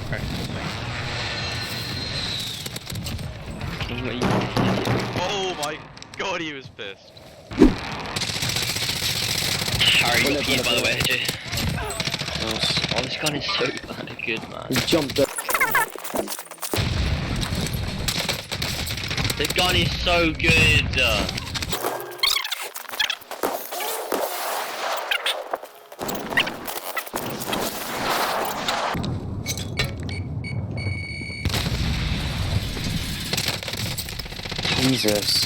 Oh my god, he was pissed. Harry, you peed, by the way, AJ. Oh, this gun is so good, man. He jumped up. The gun is so good. Jesus.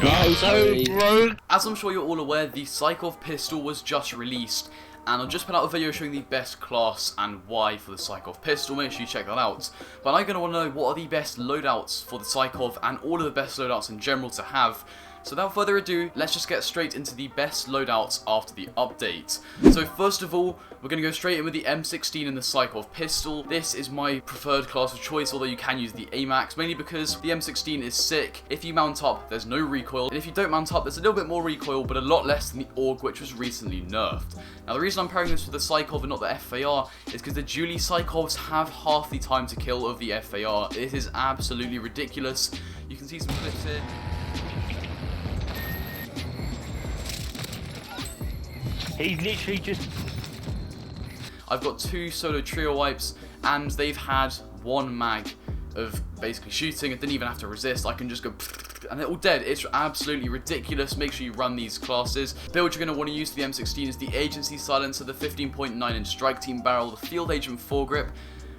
Nice, so broke. As I'm sure you're all aware, the Sykov pistol was just released, and I'll just put out a video showing the best class and why for the Sykov pistol. Make sure you check that out. But I'm going to want to know what are the best loadouts for the Sykov and all of the best loadouts in general to have. So without further ado, let's just get straight into the best loadouts after the update. So first of all, we're going to go straight in with the M16 and the Sykov pistol. This is my preferred class of choice, although you can use the Amax, mainly because the M16 is sick. If you mount up, there's no recoil, and if you don't mount up, there's a little bit more recoil, but a lot less than the AUG, which was recently nerfed. Now the reason I'm pairing this with the Sykov and not the FFAR is because the dually Sykovs have half the time to kill of the FFAR. It is absolutely ridiculous. You can see some clips here. He's literally just... I've got 2 solo trio wipes, and they've had 1 mag of basically shooting. I didn't even have to resist. I can just go and they're all dead. It's absolutely ridiculous. Make sure you run these classes. The build you're going to want to use for the M16 is the Agency Silencer, the 15.9 inch Strike Team barrel, the Field Agent foregrip,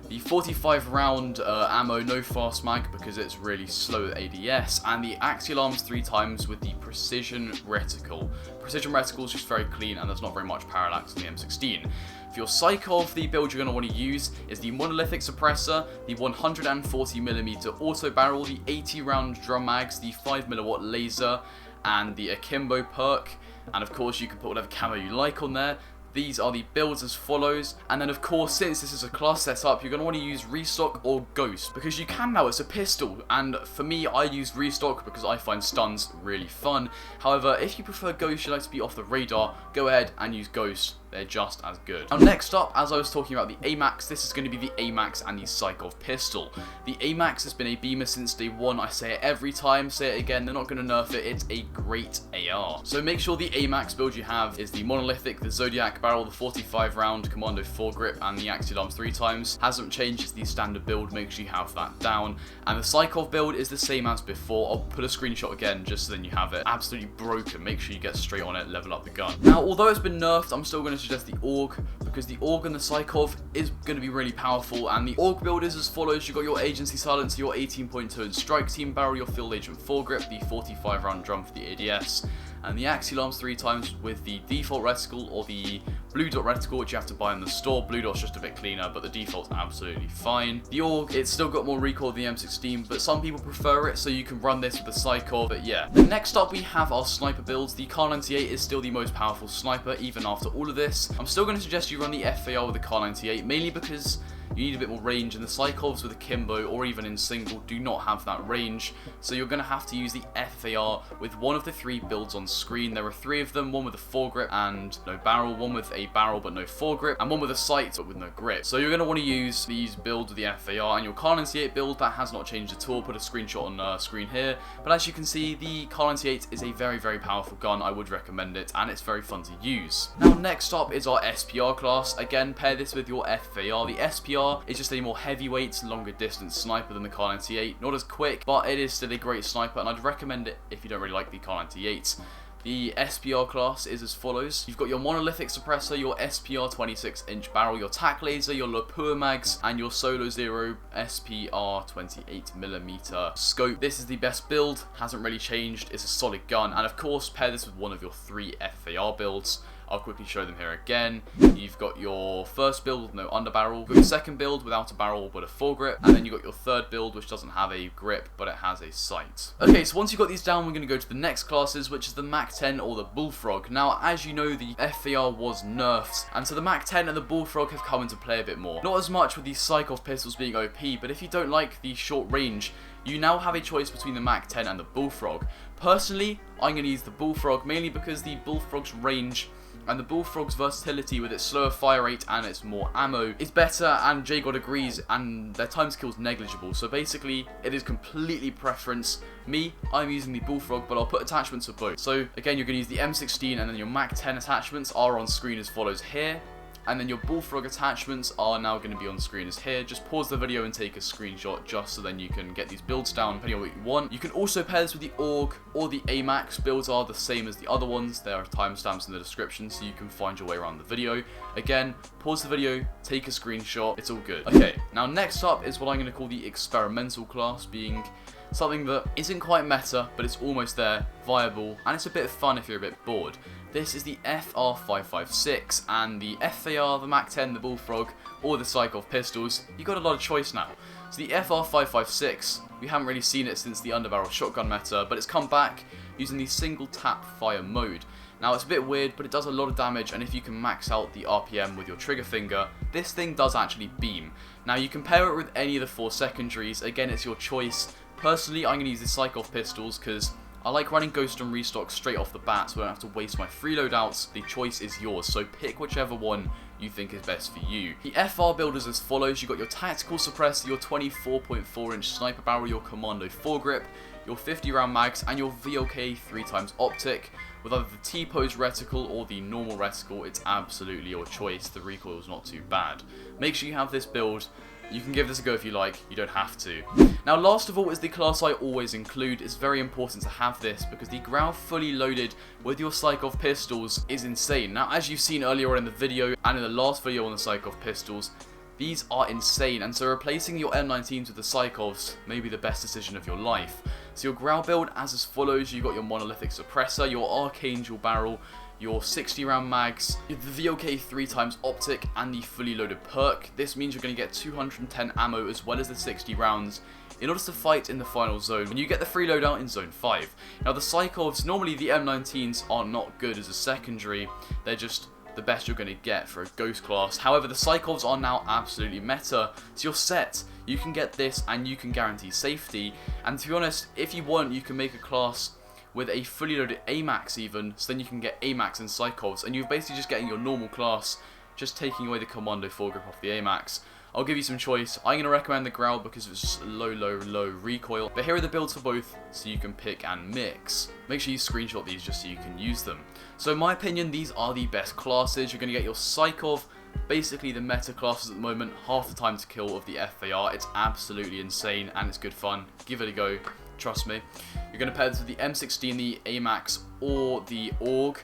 the 45 round ammo, no fast mag because it's really slow with ADS, and the axial arms 3 times with the Precision Reticle. Precision Reticle is just very clean and there's not very much parallax in the M16. For your Sykov, the build you're going to want to use is the Monolithic Suppressor, the 140mm auto barrel, the 80 round drum mags, the 5mW laser, and the Akimbo perk. And of course you can put whatever camo you like on there. These are the builds as follows, and then of course since this is a class setup you're going to want to use Restock or Ghost, because you can now, it's a pistol, and for me I use Restock because I find stuns really fun. However, if you prefer Ghost, you like to be off the radar, go ahead and use Ghost. They're just as good. Now next up, as I was talking about the Amax, this is going to be the Amax and the Sykov pistol. The Amax has been a beamer since day 1, I say it every time, say it again, they're not going to nerf it, it's a great AR. So make sure the Amax build you have is the Monolithic, the Zodiac barrel, the 45 round Commando foregrip, and the axial arms 3 times. Hasn't changed, it's the standard build, make sure you have that down. And the Sykov build is the same as before. I'll put a screenshot again just so then you have it. Absolutely broken, make sure you get straight on it, level up the gun. Now although it's been nerfed, I'm still going to suggest the AUG, because the AUG and the Sykov is going to be really powerful, and the AUG build is as follows. You've got your Agency Silencer, your 18.2 inch Strike Team barrel, your Field Agent foregrip, the 45 round drum for the ADS, and the axial arms 3 times with the default reticle or the blue dot reticle, which you have to buy in the store. Blue dot's just a bit cleaner, but the default's absolutely fine. The AUG, it's still got more recoil than the M16, but some people prefer it, so you can run this with the Sykov. But yeah, next up we have our sniper builds. The Kar 98 is still the most powerful sniper, even after all of this. I'm still going to suggest you run the FFAR with the Kar 98, mainly because you need a bit more range, and the Sykovs with a Kimbo or even in single do not have that range, so you're going to have to use the FFAR with one of the 3 builds on screen. There are 3 of them, one with a foregrip and no barrel, one with a barrel but no foregrip, and one with a sight but with no grip. So you're going to want to use these builds with the FFAR, and your Kar 98 build, that has not changed at all. Put a screenshot on screen here, but as you can see, the Kar 98 is a very, very powerful gun. I would recommend it, and it's very fun to use. Now next up is our SPR class. Again, pair this with your FFAR. The SPR is just a more heavyweight, longer distance sniper than the Kar 98. Not as quick, but it is still a great sniper, and I'd recommend it if you don't really like the Kar 98. The SPR class is as follows. You've got your Monolithic Suppressor, your SPR 26 inch barrel, your TAC laser, your Lapua mags, and your Solo Zero SPR 28mm scope. This is the best build, hasn't really changed, it's a solid gun, and of course pair this with one of your 3 FFAR builds. I'll quickly show them here again. You've got your first build with no underbarrel, you've got your second build without a barrel but a foregrip, and then you've got your third build which doesn't have a grip but it has a sight. Okay, so once you've got these down, we're going to go to the next classes, which is the Mac 10 or the Bullfrog. Now, as you know, the FFAR was nerfed, and so the Mac 10 and the Bullfrog have come into play a bit more. Not as much with the Sykov pistols being OP, but if you don't like the short range, you now have a choice between the Mac 10 and the Bullfrog. Personally, I'm going to use the Bullfrog, mainly because the Bullfrog's range and the Bullfrog's versatility with its slower fire rate and its more ammo is better, and jgod agrees, and their time skill is negligible. So basically, it is completely preference. Me, I'm using the Bullfrog, but I'll put attachments for both. So again, you're going to use the M16, and then your Mac 10 attachments are on screen as follows here. And then your Bullfrog attachments are now going to be on screen as here. Just pause the video and take a screenshot just so then you can get these builds down depending on what you want. You can also pair this with the AUG or the Amax. Builds are the same as the other ones. There are timestamps in the description so you can find your way around the video. Again, pause the video, take a screenshot, it's all good. Okay, now next up is what I'm going to call the experimental class, being something that isn't quite meta, but it's almost there, viable, and it's a bit of fun if you're a bit bored. This is the FR556, and the FFAR, the Mac 10, the Bullfrog, or the Sykov pistols. You've got a lot of choice now. So the FR556, we haven't really seen it since the underbarrel shotgun meta, but it's come back using the single tap fire mode. Now it's a bit weird, but it does a lot of damage, and if you can max out the RPM with your trigger finger, this thing does actually beam. Now you can pair it with any of the 4 secondaries, again it's your choice. Personally, I'm going to use the Sykov pistols because I like running Ghost and Restock straight off the bat so I don't have to waste my free loadouts. The choice is yours, so pick whichever one you think is best for you. The FR build is as follows. You've got your tactical suppressor, your 24.4 inch sniper barrel, your commando foregrip, your 50 round mags, and your VOK 3x optic. With either the T-pose reticle or the normal reticle, it's absolutely your choice. The recoil is not too bad. Make sure you have this build. You can give this a go if you like, you don't have to. Now last of all is the class I always include. It's very important to have this because the Grau fully loaded with your Sykov pistols is insane. Now as you've seen earlier on in the video and in the last video on the Sykov pistols, these are insane, and so replacing your M19s with the Sykovs may be the best decision of your life. So your Grau build as follows. You've got your monolithic suppressor, your Archangel barrel, your 60 round mags, the VOK 3x optic, and the fully loaded perk. This means you're going to get 210 ammo as well as the 60 rounds in order to fight in the final zone when you get the free loadout in zone 5. Now the Sykovs, normally the M19s are not good as a secondary, they're just the best you're going to get for a ghost class. However, the Sykovs are now absolutely meta, so you're set. You can get this and you can guarantee safety, and to be honest, if you want, you can make a class with a fully loaded Amax even, so then you can get Amax and Sykovs, and you're basically just getting your normal class, just taking away the commando foregrip off the Amax. I'll give you some choice. I'm going to recommend the Grau because it's just low recoil, but here are the builds for both so you can pick and mix. Make sure you screenshot these just so you can use them. So in my opinion, these are the best classes. You're going to get your Sykov, basically the meta classes at the moment, half the time to kill of the FFAR. It's absolutely insane and it's good fun. Give it a go, trust me. You're going to pair this with the M16, the Amax, or the AUG.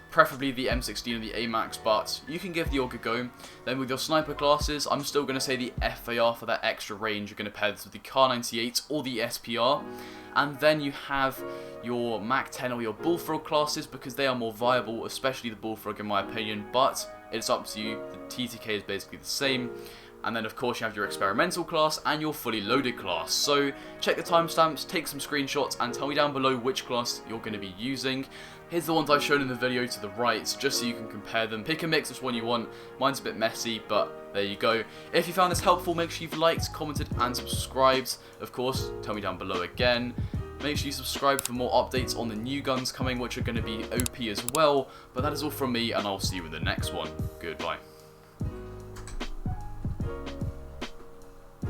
Preferably the M16 and the Amax, but you can give the AUG a go. Then with your sniper classes, I'm still going to say the FFAR for that extra range. You're going to pair this with the Kar 98 or the SPR. And then you have your Mac 10 or your Bullfrog classes because they are more viable, especially the Bullfrog in my opinion, but it's up to you. The TTK is basically the same. And then of course you have your experimental class and your fully loaded class. So check the timestamps, take some screenshots, and tell me down below which class you're going to be using. Here's the ones I've shown in the video to the right, just so you can compare them. Pick and mix which one you want. Mine's a bit messy, but there you go. If you found this helpful, make sure you've liked, commented, and subscribed. Of course, tell me down below again. Make sure you subscribe for more updates on the new guns coming, which are going to be OP as well. But that is all from me, and I'll see you in the next one. Goodbye.